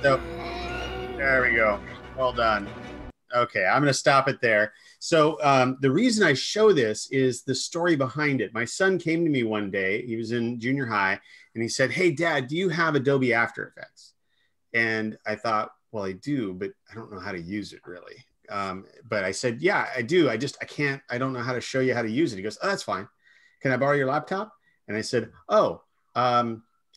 So there we go. Well done. Okay, I'm going to stop it there. So the reason I show this is the story behind it. My son came to me one day. He was in junior high, and he said, "Hey, Dad, do you have Adobe After Effects?" And I thought, well, I do, but I don't know how to use it really. But I said, yeah, I do. I can't, I don't know how to show you how to use it. He goes, oh, that's fine. Can I borrow your laptop? And I said, oh,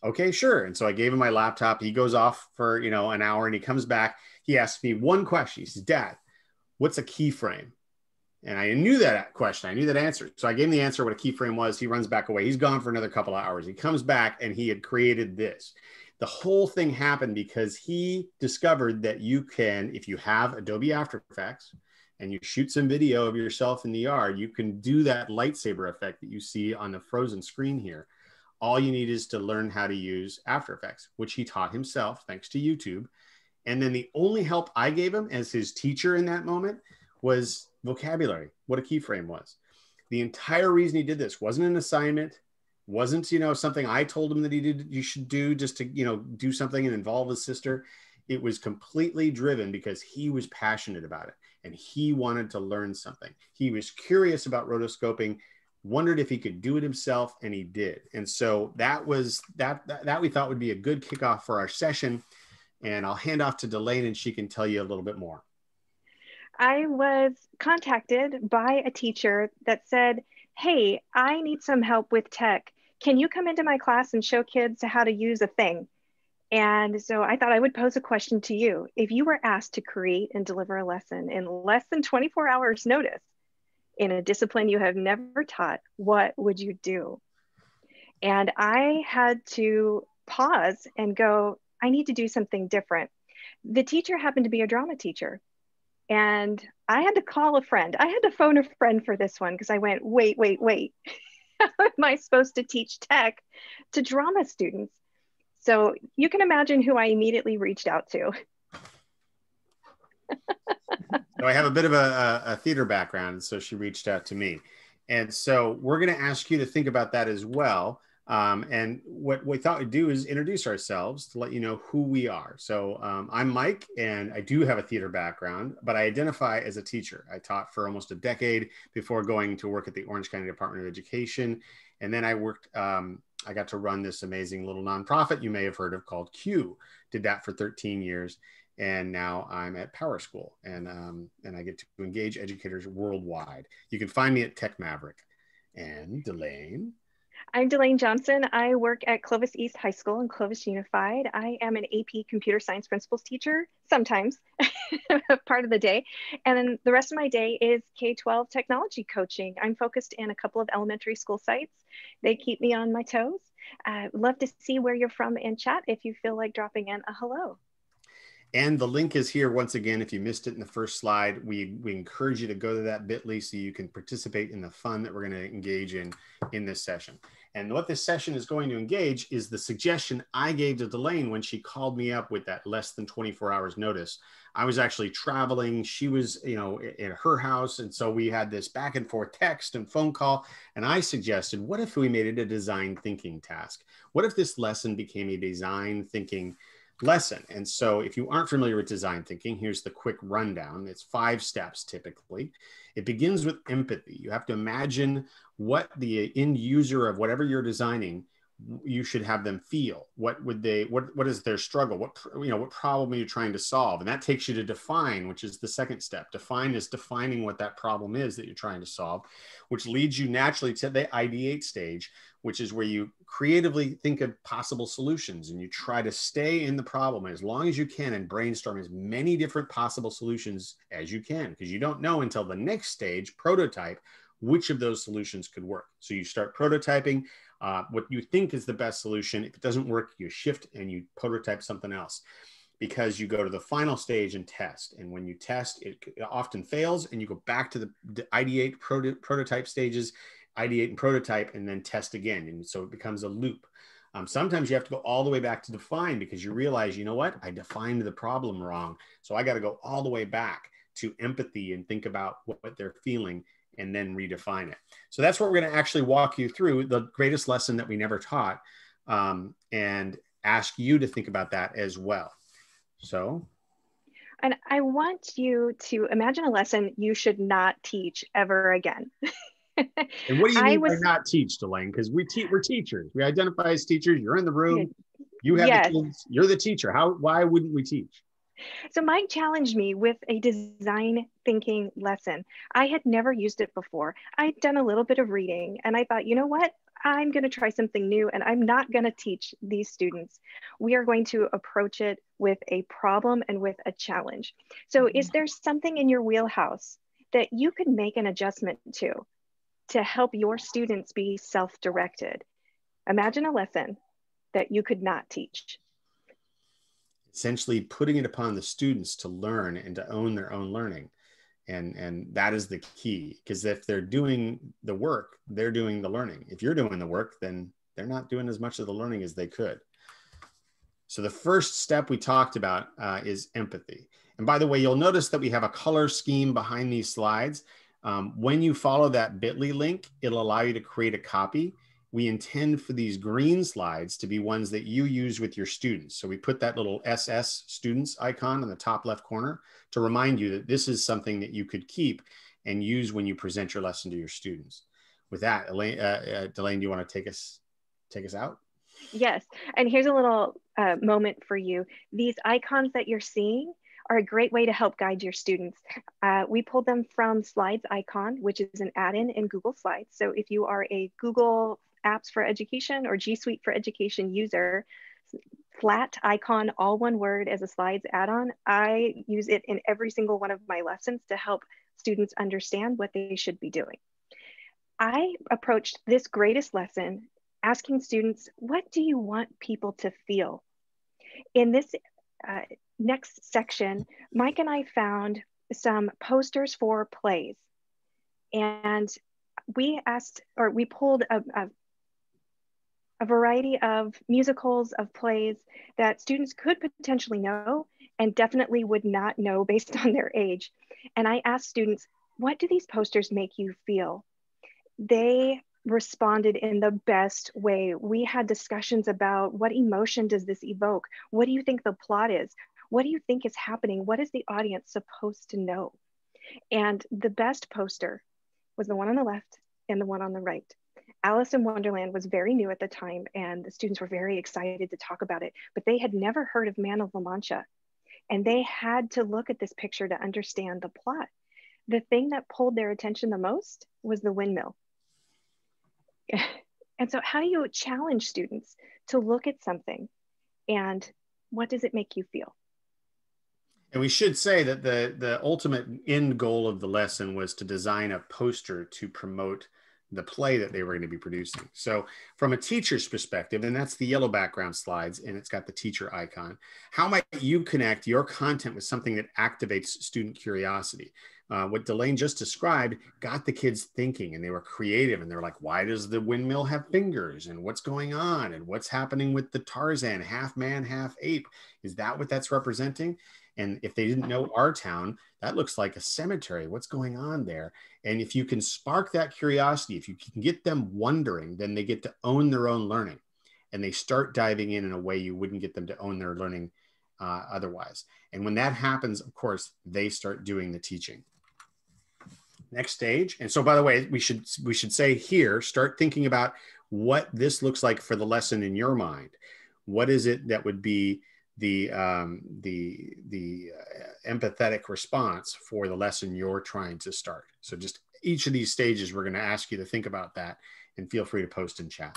okay, sure. And so I gave him my laptop. He goes off for, an hour and he comes back. He asked me one question. He says, Dad, what's a keyframe? And I knew that question. I knew that answer. So I gave him the answer what a keyframe was. He runs back away. He's gone for another couple of hours. He comes back and he had created this. The whole thing happened because he discovered that you can, if you have Adobe After Effects and you shoot some video of yourself in the yard, you can do that lightsaber effect that you see on the frozen screen here. All you need is to learn how to use After Effects, which he taught himself thanks to YouTube. And then the only help I gave him as his teacher in that moment was vocabulary, what a keyframe was. The entire reason he did this wasn't an assignment, wasn't, something I told him that you should do just to, do something and involve his sister. It was completely driven because he was passionate about it and he wanted to learn something. He was curious about rotoscoping, wondered if he could do it himself, and he did. And so that was that we thought would be a good kickoff for our session. And I'll hand off to Delaine and she can tell you a little bit more. I was contacted by a teacher that said, hey, I need some help with tech. Can you come into my class and show kids how to use a thing? And so I thought I would pose a question to you. If you were asked to create and deliver a lesson in less than 24 hours notice in a discipline you have never taught, what would you do? And I had to pause and go, I need to do something different. The teacher happened to be a drama teacher. And I had to call a friend. I had to phone a friend for this one because I went, wait. How am I supposed to teach tech to drama students? So you can imagine who I immediately reached out to. So I have a bit of a theater background, so she reached out to me. And so we're going to ask you to think about that as well. And what we thought we'd do is introduce ourselves to let you know who we are. So I'm Mike, and I do have a theater background, but I identify as a teacher. I taught for almost a decade before going to work at the Orange County Department of Education. And then I worked, I got to run this amazing little nonprofit you may have heard of called OCCUE. Did that for 13 years. And now I'm at Power School, and I get to engage educators worldwide. You can find me at Tech Maverick. And Delaine. I'm Delaine Johnson. I work at Clovis East High School and Clovis Unified. I am an AP Computer Science Principles teacher, sometimes, part of the day. And then the rest of my day is K-12 technology coaching. I'm focused in a couple of elementary school sites. They keep me on my toes. Love to see where you're from and chat if you feel like dropping in a hello. And the link is here once again. If you missed it in the first slide, we encourage you to go to that bit.ly so you can participate in the fun that we're going to engage in this session. And what this session is going to engage is the suggestion I gave to Delaine when she called me up with that less than 24 hours notice. I was actually traveling. She was, in her house. And so we had this back and forth text and phone call. And I suggested, what if we made it a design thinking task? What if this lesson became a design thinking lesson? And so if you aren't familiar with design thinking, here's the quick rundown. It's 5 steps typically. It begins with empathy. You have to imagine what the end user of whatever you're designing, you should have them feel. What is their struggle? What problem are you trying to solve? And that takes you to define, which is the second step. Define is defining what that problem is that you're trying to solve, which leads you naturally to the ideate stage, which is where you creatively think of possible solutions and you try to stay in the problem as long as you can and brainstorm as many different possible solutions as you can, because you don't know until the next stage, prototype, which of those solutions could work. So you start prototyping what you think is the best solution. If it doesn't work, you shift and you prototype something else, because you go to the final stage and test. And when you test, it often fails, and you go back to the ideate, prototype stages, ideate and prototype, and then test again. And so it becomes a loop. Sometimes you have to go all the way back to define, because you realize, you know what, I defined the problem wrong. So I got to go all the way back to empathy and think about what they're feeling and then redefine it. So that's what we're going to actually walk you through, the greatest lesson that we never taught, and ask you to think about that as well. So, And I want you to imagine a lesson you should not teach ever again. and what do you I mean by was, not teach, Delaine? Because we're teachers. We identify as teachers. You're in the room. You have the yes. kids. You're the teacher. Why wouldn't we teach? So Mike challenged me with a design thinking lesson. I had never used it before. I'd done a little bit of reading and I thought, you know what? I'm going to try something new and I'm not going to teach these students. We are going to approach it with a problem and with a challenge. So, is there something in your wheelhouse that you could make an adjustment to help your students be self directed? Imagine a lesson that you could not teach. Essentially putting it upon the students to learn and to own their own learning. And that is the key, because if they're doing the work, they're doing the learning. If you're doing the work, then they're not doing as much of the learning as they could. So the first step we talked about is empathy. And by the way, you'll notice that we have a color scheme behind these slides. When you follow that bit.ly link, it'll allow you to create a copy. We intend for these green slides to be ones that you use with your students. So we put that little SS students icon in the top left corner to remind you that this is something that you could keep and use when you present your lesson to your students. With that, Delaine, do you want to take us out? Yes. And here's a little moment for you. These icons that you're seeing are a great way to help guide your students. We pulled them from Slides icon, which is an add-in in Google Slides. So if you are a Google Apps for Education or G Suite for Education user, flat icon, all one word as a slides add-on, I use it in every single one of my lessons to help students understand what they should be doing. I approached this greatest lesson asking students, what do you want people to feel? In this next section, Mike and I found some posters for plays. And we pulled a variety of musicals, of plays that students could potentially know and definitely would not know based on their age. And I asked students, what do these posters make you feel? They responded in the best way. We had discussions about what emotion does this evoke? What do you think the plot is? What do you think is happening? What is the audience supposed to know? And the best poster was the one on the left and the one on the right. Alice in Wonderland was very new at the time, and the students were very excited to talk about it, but they had never heard of Man of La Mancha. And they had to look at this picture to understand the plot. The thing that pulled their attention the most was the windmill. And so how do you challenge students to look at something and what does it make you feel? And we should say that the ultimate end goal of the lesson was to design a poster to promote the play that they were going to be producing. So from a teacher's perspective, and that's the yellow background slides, and it's got the teacher icon, how might you connect your content with something that activates student curiosity? What Delaine just described got the kids thinking, and they were creative, and they were like, why does the windmill have fingers? And what's going on? And what's happening with the Tarzan, half man, half ape? Is that what that's representing? And if they didn't know our town, that looks like a cemetery. What's going on there? And if you can spark that curiosity, if you can get them wondering, then they get to own their own learning. And they start diving in a way you wouldn't get them to own their learning otherwise. And when that happens, of course, they start doing the teaching. Next stage. And so, by the way, we should say here, start thinking about what this looks like for the lesson in your mind. What is it that would be the empathetic response for the lesson you're trying to start? So just each of these stages, we're going to ask you to think about that, and feel free to post in chat.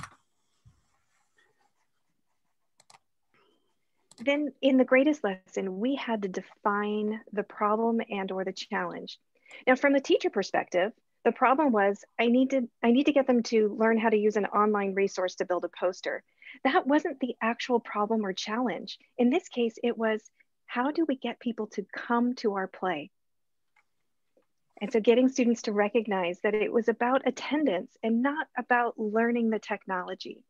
Then in the greatest lesson, we had to define the problem and or the challenge. Now, from the teacher perspective, the problem was I need to get them to learn how to use an online resource to build a poster. That wasn't the actual problem or challenge. In this case, it was how do we get people to come to our play? And so getting students to recognize that it was about attendance and not about learning the technology.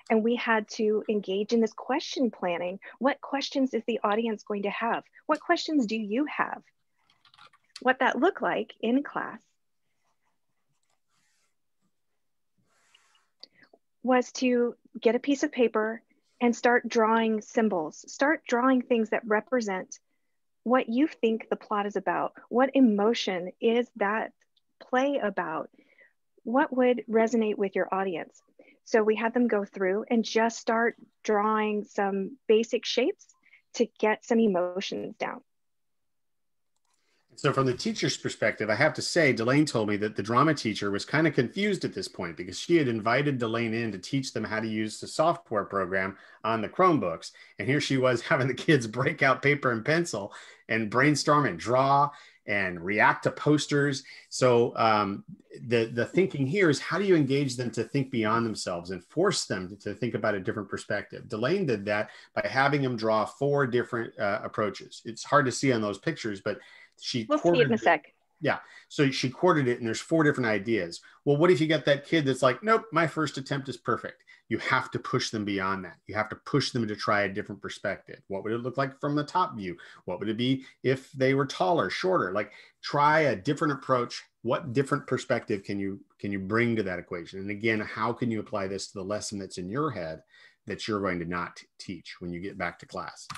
And we had to engage in this question planning. What questions is the audience going to have? What questions do you have? What that looked like in class was to get a piece of paper and start drawing symbols. Start drawing things that represent what you think the plot is about. What emotion is that play about? What would resonate with your audience? So we had them go through and just start drawing some basic shapes to get some emotions down. So from the teacher's perspective, I have to say, Delaine told me that the drama teacher was kind of confused at this point because she had invited Delaine in to teach them how to use the software program on the Chromebooks. And here she was having the kids break out paper and pencil and brainstorm and draw and react to posters. So the thinking here is, how do you engage them to think beyond themselves and force them to think about a different perspective? Delaine did that by having them draw 4 different approaches. It's hard to see on those pictures, but we'll see it in a sec. Yeah. So she quartered it and there's 4 different ideas. Well, what if you got that kid that's like, nope, my first attempt is perfect. You have to push them beyond that. You have to push them to try a different perspective. What would it look like from the top view? What would it be if they were taller, shorter? Like, try a different approach. What different perspective can you bring to that equation? And again, how can you apply this to the lesson that's in your head that you're going to not teach when you get back to class?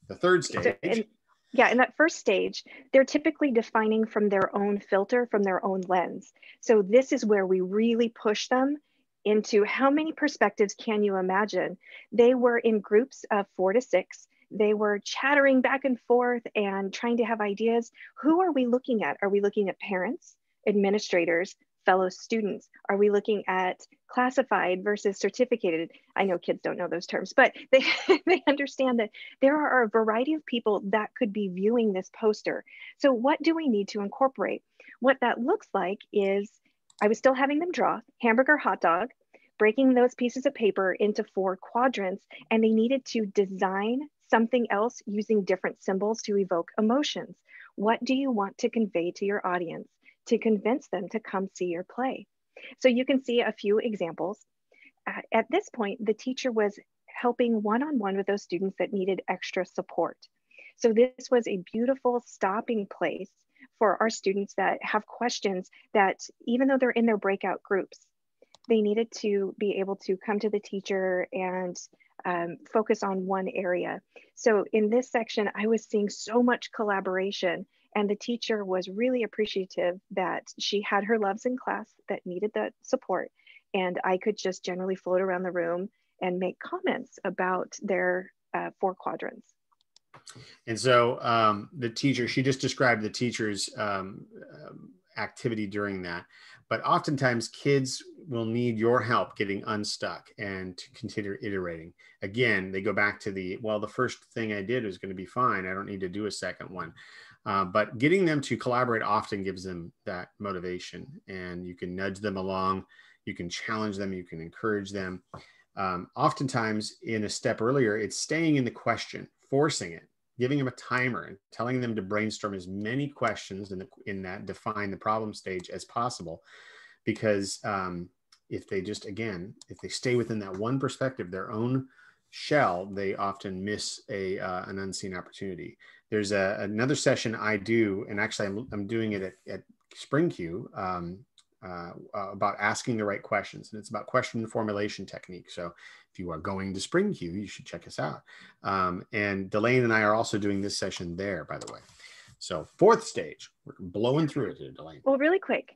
The third stage. Yeah, in that first stage, they're typically defining from their own filter, from their own lens. So this is where we really push them into how many perspectives can you imagine? They were in groups of 4 to 6. They were chattering back and forth and trying to have ideas. Who are we looking at? Are we looking at parents, administrators, fellow students? Are we looking at classified versus certificated? I know kids don't know those terms, but they, they understand that there are a variety of people that could be viewing this poster. So what do we need to incorporate? What that looks like is, I was still having them draw hamburger, hot dog, breaking those pieces of paper into 4 quadrants, and they needed to design something else using different symbols to evoke emotions. What do you want to convey to your audience to convince them to come see your play? So you can see a few examples. At this point, the teacher was helping one-on-one with those students that needed extra support. So this was a beautiful stopping place for our students that have questions that, even though they're in their breakout groups, they needed to be able to come to the teacher and focus on one area. So in this section, I was seeing so much collaboration, and the teacher was really appreciative that she had her loves in class that needed that support. And I could just generally float around the room and make comments about their 4 quadrants. And so the teacher, she just described the teacher's activity during that. But oftentimes kids will need your help getting unstuck and to continue iterating. Again, they go back to the first thing I did was going to be fine. I don't need to do a second one. But getting them to collaborate often gives them that motivation, and you can nudge them along, you can challenge them, you can encourage them. Oftentimes in a step earlier, it's staying in the question, forcing it, giving them a timer and telling them to brainstorm as many questions in that define the problem stage as possible. Because if they stay within that one perspective, their own shell, they often miss an unseen opportunity. There's another session I do, and actually I'm doing it at SpringCUE, about asking the right questions. And it's about question formulation technique. So if you are going to SpringCUE, you should check us out. And Delaine and I are also doing this session there, by the way. So 4th stage, we're blowing through it here, Delaine. Well, really quick,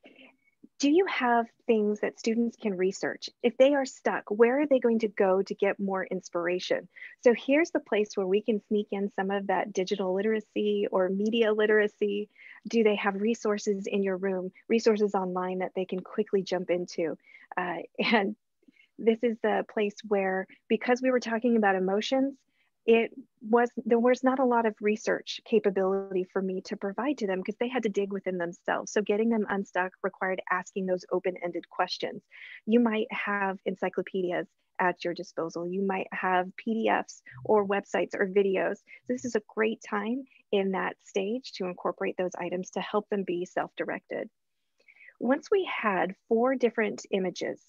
do you have things that students can research? If they are stuck, where are they going to go to get more inspiration? So here's the place where we can sneak in some of that digital literacy or media literacy. Do they have resources in your room, resources online that they can quickly jump into? And this is the place where, because we were talking about emotions, there was not a lot of research capability for me to provide to them because they had to dig within themselves. So getting them unstuck required asking those open-ended questions. You might have encyclopedias at your disposal. You might have PDFs or websites or videos. So this is a great time in that stage to incorporate those items to help them be self-directed. Once we had 4 different images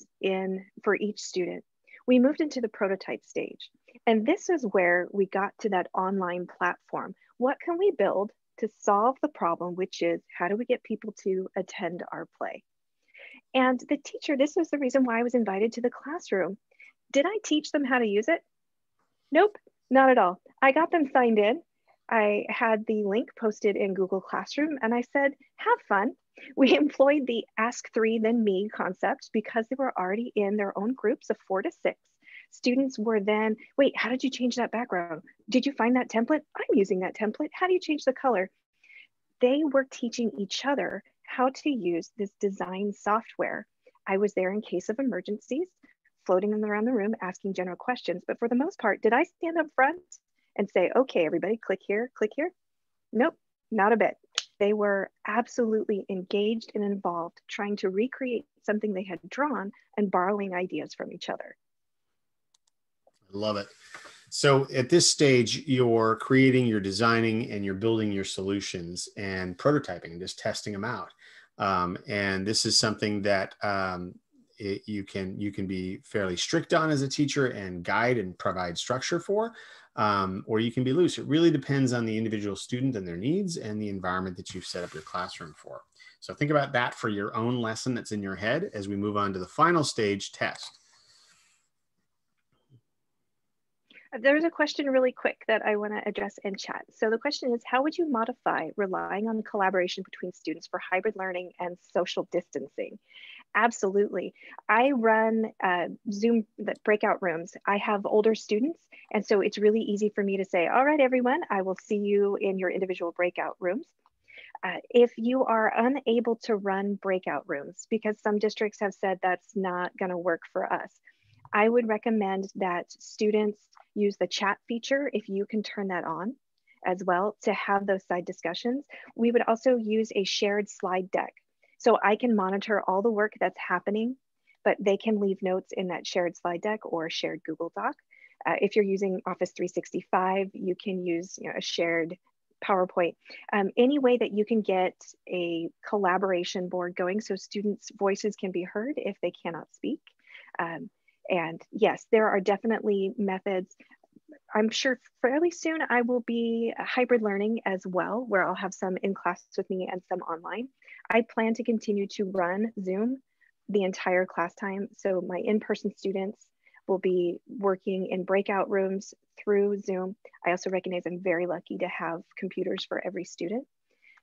for each student, we moved into the prototype stage. And this is where we got to that online platform. What can we build to solve the problem, which is, how do we get people to attend our play? And the teacher, this was the reason why I was invited to the classroom. Did I teach them how to use it? Nope, not at all. I got them signed in. I had the link posted in Google Classroom and I said, have fun. We employed the ask three, then me concept because they were already in their own groups of 4 to 6. Students were then, wait, how did you change that background? Did you find that template? I'm using that template. How do you change the color? They were teaching each other how to use this design software. I was there in case of emergencies, floating them around the room, asking general questions. But for the most part, did I stand up front and say, okay, everybody, click here, click here? Nope, not a bit. They were absolutely engaged and involved, trying to recreate something they had drawn and borrowing ideas from each other. I love it. So at this stage, you're creating, you're designing, and you're building your solutions and prototyping, just testing them out. And this is something that you can be fairly strict on as a teacher and guide and provide structure for, or you can be loose. It really depends on the individual student and their needs and the environment that you've set up your classroom for. So think about that for your own lesson that's in your head as we move on to the final stage, test. There's a question really quick that I want to address in chat. So the question is, how would you modify relying on collaboration between students for hybrid learning and social distancing? Absolutely. I run Zoom breakout rooms. I have older students, and so it's really easy for me to say, all right, everyone, I will see you in your individual breakout rooms. If you are unable to run breakout rooms, because some districts have said that's not going to work for us, I would recommend that students use the chat feature if you can turn that on as well to have those side discussions. We would also use a shared slide deck. So I can monitor all the work that's happening, but they can leave notes in that shared slide deck or shared Google Doc. If you're using Office 365, you can use a shared PowerPoint. Any way that you can get a collaboration board going so students' voices can be heard if they cannot speak. And yes, there are definitely methods. I'm sure fairly soon I will be hybrid learning as well, where I'll have some in class with me and some online. I plan to continue to run Zoom the entire class time. So my in-person students will be working in breakout rooms through Zoom. I also recognize I'm very lucky to have computers for every student.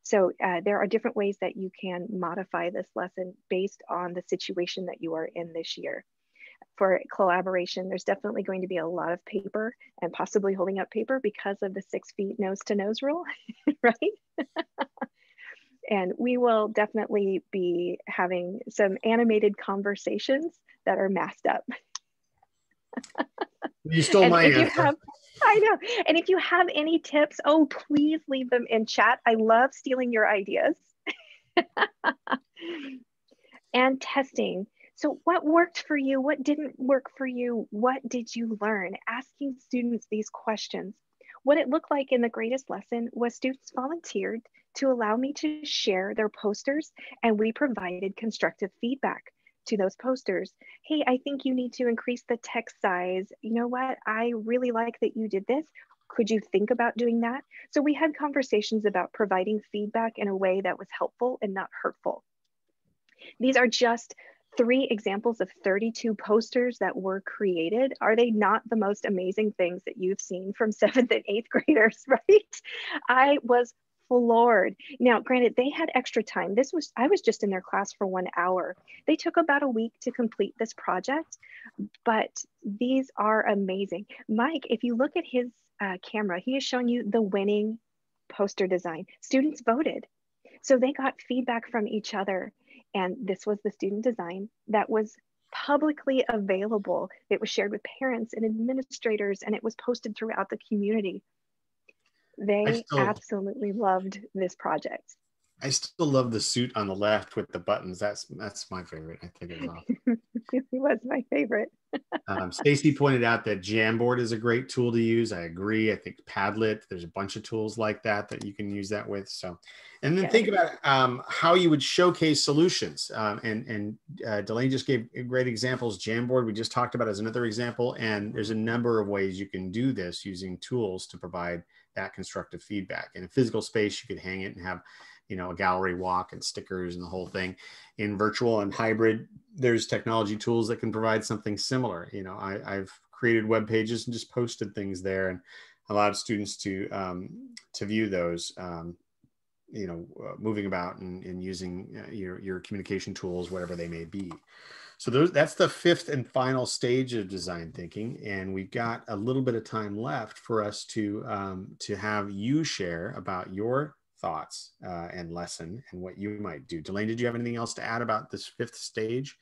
So there are different ways that you can modify this lesson based on the situation that you are in this year. For collaboration, there's definitely going to be a lot of paper and possibly holding up paper because of the 6 feet nose to nose rule, right? And we will definitely be having some animated conversations that are masked up. You stole my answer. I know. And if you have any tips, oh, please leave them in chat. I love stealing your ideas. And testing. So what worked for you? What didn't work for you? What did you learn? Asking students these questions. What it looked like in the greatest lesson was students volunteered to allow me to share their posters, and we provided constructive feedback to those posters. Hey, I think you need to increase the text size. You know what? I really like that you did this. Could you think about doing that? So we had conversations about providing feedback in a way that was helpful and not hurtful. These are just 3 examples of 32 posters that were created. Are they not the most amazing things that you've seen from 7th and 8th graders, right? I was floored. Now, granted, they had extra time. I was just in their class for 1 hour. They took about a week to complete this project, but these are amazing. Mike, if you look at his camera, he has shown you the winning poster design. Students voted. So they got feedback from each other. And this was the student design that was publicly available. It was shared with parents and administrators, and it was posted throughout the community. They absolutely loved this project. I still love the suit on the left with the buttons. That's my favorite. I think it was awesome. It was my favorite. Stacy pointed out that Jamboard is a great tool to use. I agree. I think Padlet, there's a bunch of tools like that you can use that with. So, and then think about how you would showcase solutions. And Delaine just gave great examples. Jamboard, we just talked about as another example. And there's a number of ways you can do this using tools to provide that constructive feedback. In a physical space, you could hang it and have a gallery walk and stickers and the whole thing. In virtual and hybrid, there's technology tools that can provide something similar. I've created web pages and just posted things there and allowed students to view those, moving about and using your communication tools, whatever they may be. So that's the fifth and final stage of design thinking. And we've got a little bit of time left for us to have you share about your thoughts and lesson and what you might do. Delaine, did you have anything else to add about this fifth stage?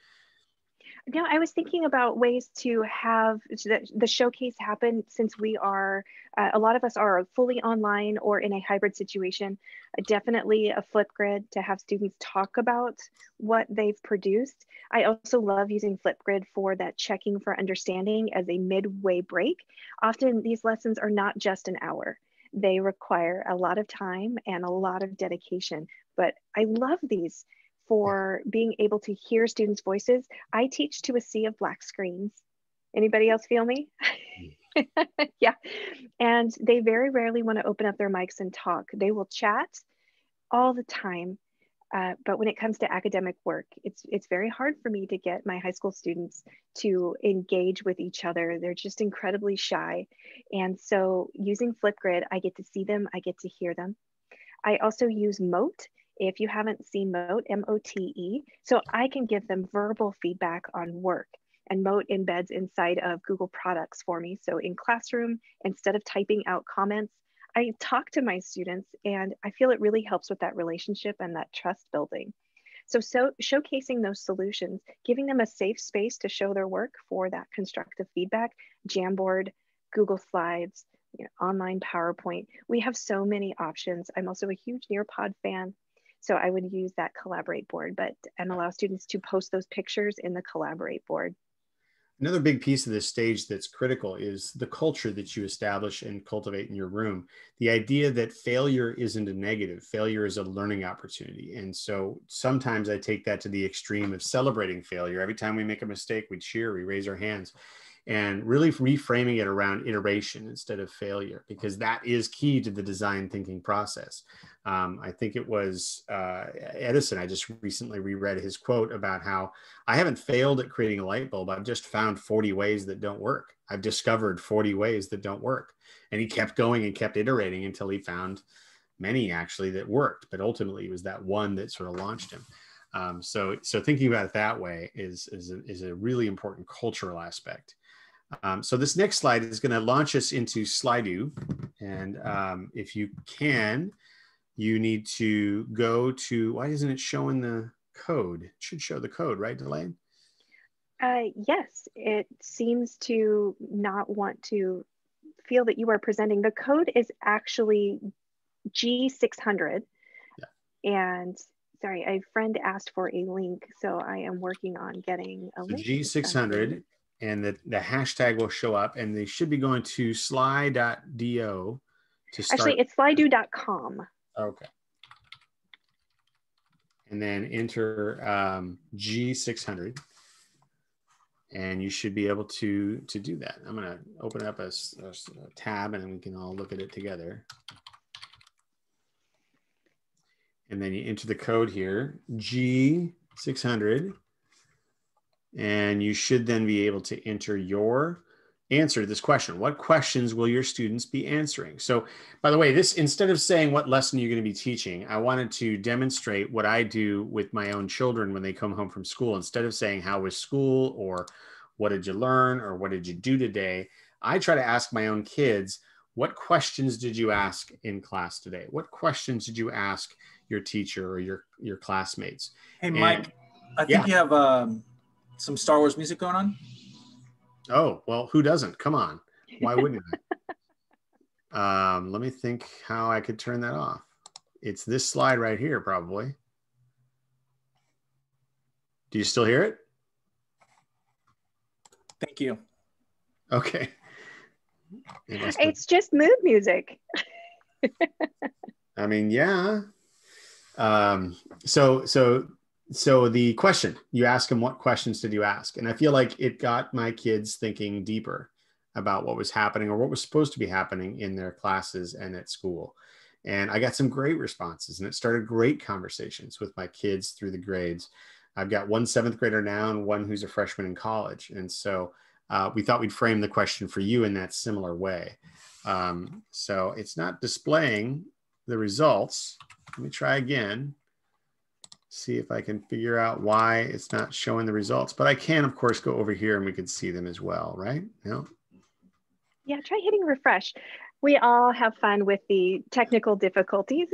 No, I was thinking about ways to have the showcase happen, since we are, a lot of us are fully online or in a hybrid situation. Definitely a Flipgrid to have students talk about what they've produced. I also love using Flipgrid for that checking for understanding as a midway break. Often these lessons are not just an hour. They require a lot of time and a lot of dedication, but I love these for being able to hear students' voices. I teach to a sea of black screens. Anybody else feel me? Yeah. And they very rarely want to open up their mics and talk. They will chat all the time. But when it comes to academic work, it's very hard for me to get my high school students to engage with each other. They're just incredibly shy. And so using Flipgrid, I get to see them, I get to hear them. I also use Mote. If you haven't seen Mote, M-O-T-E, so I can give them verbal feedback on work. And Mote embeds inside of Google products for me. So in classroom, instead of typing out comments, I talk to my students, and I feel it really helps with that relationship and that trust building. So showcasing those solutions, giving them a safe space to show their work for that constructive feedback, Jamboard, Google Slides, online PowerPoint. We have so many options. I'm also a huge Nearpod fan. So I would use that Collaborate board, and allow students to post those pictures in the Collaborate board. Another big piece of this stage that's critical is the culture that you establish and cultivate in your room. The idea that failure isn't a negative, failure is a learning opportunity. And so sometimes I take that to the extreme of celebrating failure. Every time we make a mistake, we cheer, we raise our hands, and really reframing it around iteration instead of failure, because that is key to the design thinking process. I think it was Edison. I just recently reread his quote about how I haven't failed at creating a light bulb. I've just found 40 ways that don't work. I've discovered 40 ways that don't work. And he kept going and kept iterating until he found many actually that worked. But ultimately it was that one that sort of launched him. So thinking about it that way is a really important cultural aspect. So this next slide is going to launch us into Slido. And if you can, you need to go to, why isn't it showing the code? It should show the code, right, Delaine? Yes, it seems to not want to feel that you are presenting. The code is actually G600. Yeah. And sorry, a friend asked for a link, so I am working on getting a link. G600, and the hashtag will show up, and they should be going to sly.do to start. Actually, it's slydo.com. Okay. And then enter G600, and you should be able to do that. I'm going to open up a tab, and then we can all look at it together. And then you enter the code here, G600, and you should then be able to enter your answer to this question. What questions will your students be answering? So, by the way, this, instead of saying what lesson you're going to be teaching, I wanted to demonstrate what I do with my own children when they come home from school. Instead of saying, how was school, or what did you learn, or what did you do today, I try to ask my own kids, what questions did you ask in class today? What questions did you ask your teacher or your classmates? Hey, Mike, I think you have some Star Wars music going on. Oh, well, who doesn't? Come on. Why wouldn't I? Let me think how I could turn that off. It's this slide right here, probably. Do you still hear it? Thank you. Okay. It's just mood music. I mean, yeah. So the question, you ask them, what questions did you ask? And I feel like it got my kids thinking deeper about what was happening or what was supposed to be happening in their classes and at school. And I got some great responses, and it started great conversations with my kids through the grades. I've got one 7th grader now and one who's a freshman in college. And so we thought we'd frame the question for you in that similar way. So it's not displaying the results. Let me try again. See if I can figure out why it's not showing the results. But I can, of course, go over here and we can see them as well, right? No? Yeah, try hitting refresh. We all have fun with the technical difficulties.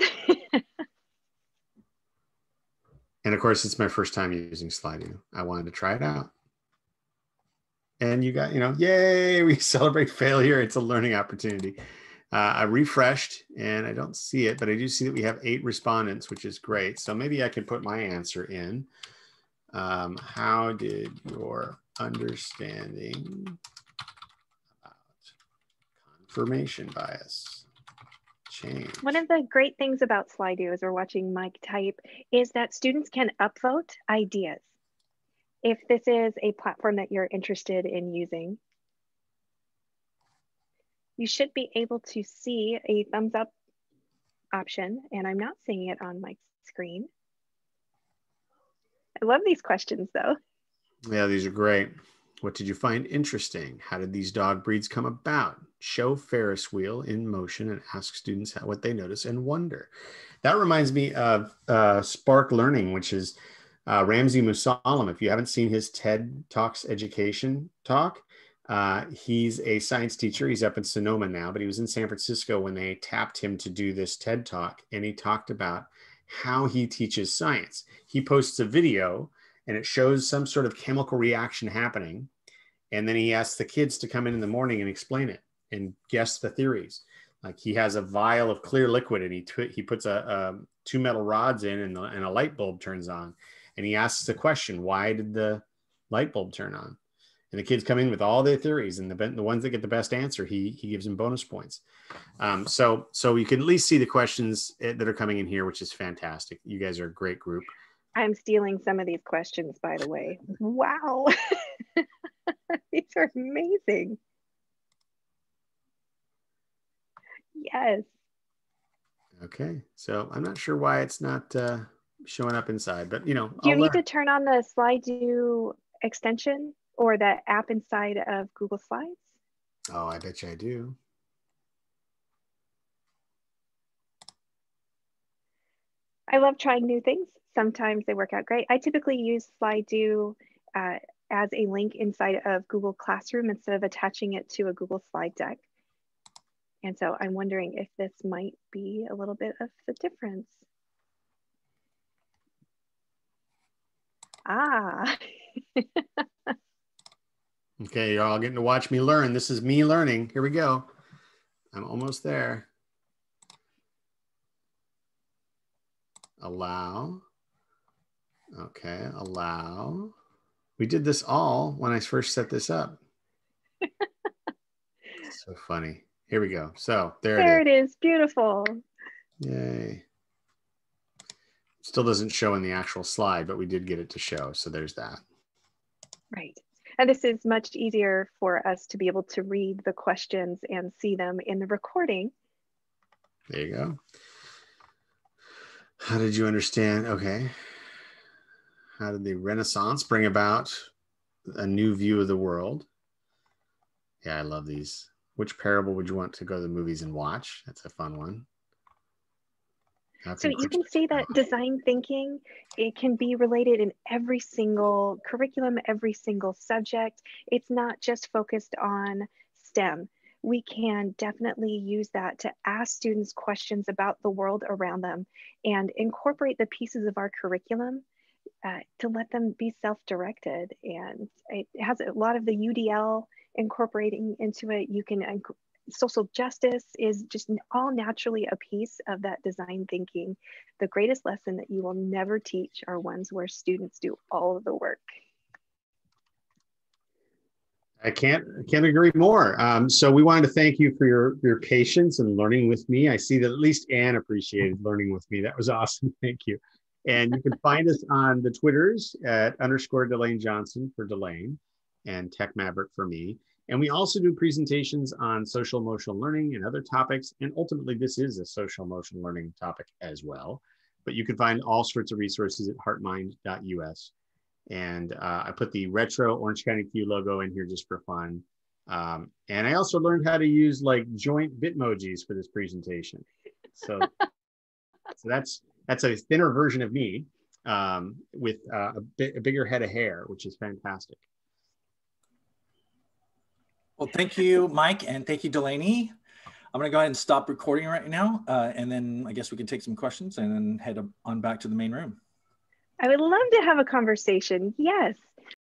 And of course, it's my first time using Slido. I wanted to try it out. And you got, yay, we celebrate failure. It's a learning opportunity. I refreshed and I don't see it, but I do see that we have 8 respondents, which is great. So maybe I can put my answer in. How did your understanding about confirmation bias change? One of the great things about Slido, as we're watching Mike type, is that students can upvote ideas. If this is a platform that you're interested in using, you should be able to see a thumbs up option, and I'm not seeing it on my screen. I love these questions though. Yeah, these are great. What did you find interesting? How did these dog breeds come about? Show Ferris wheel in motion and ask students what they notice and wonder. That reminds me of Spark Learning, which is Ramsey Musalem. If you haven't seen his TED Talks education talk, he's a science teacher. He's up in Sonoma now, but he was in San Francisco when they tapped him to do this TED Talk. And he talked about how he teaches science. He posts a video and it shows some sort of chemical reaction happening. And then he asks the kids to come in the morning and explain it and guess the theories. Like he has a vial of clear liquid and he puts 2 metal rods in and a light bulb turns on. And he asks the question, why did the light bulb turn on? And the kids come in with all their theories, and the ones that get the best answer, he gives them bonus points. So you can at least see the questions that are coming in here, which is fantastic. You guys are a great group. I'm stealing some of these questions, by the way. Wow. These are amazing. Yes. Okay, so I'm not sure why it's not showing up inside, but Do you need to turn on the Slido extension or the app inside of Google Slides? Oh, I bet you I do. I love trying new things. Sometimes they work out great. I typically use Slido as a link inside of Google Classroom instead of attaching it to a Google slide deck. And so I'm wondering if this might be a little bit of the difference. Ah. Okay, you're all getting to watch me learn. This is me learning. Here we go. I'm almost there. Allow. Okay, allow. We did this all when I first set this up. So funny. Here we go. So there it is. Beautiful. Yay. Still doesn't show in the actual slide, but we did get it to show. So there's that. Right. And this is much easier for us to be able to read the questions and see them in the recording. There you go. How did you understand? Okay. How did the Renaissance bring about a new view of the world? Yeah, I love these. Which parable would you want to go to the movies and watch? That's a fun one. So you can see that design thinking, it can be related in every single curriculum, every single subject. It's not just focused on STEM. We can definitely use that to ask students questions about the world around them and incorporate the pieces of our curriculum to let them be self-directed. And it has a lot of the UDL incorporating into it. You can social justice is just all naturally a piece of that design thinking. The greatest lesson that you will never teach are ones where students do all of the work. I can't agree more. So we wanted to thank you for your patience and learning with me. I see that at least Anne appreciated learning with me. That was awesome. Thank you. And you can find us on the Twitters at _Delaine Johnson for Delaine and Tech Maverick for me. And we also do presentations on social emotional learning and other topics. And ultimately, this is a social emotional learning topic as well. But you can find all sorts of resources at heartmind.us. And I put the retro Orange County Q logo in here just for fun. And I also learned how to use like joint Bitmojis for this presentation. So, that's a thinner version of me with a bigger head of hair, which is fantastic. Well, thank you, Mike, and thank you, Delaney. I'm going to go ahead and stop recording right now, and then I guess we can take some questions and then head on back to the main room. I would love to have a conversation. Yes.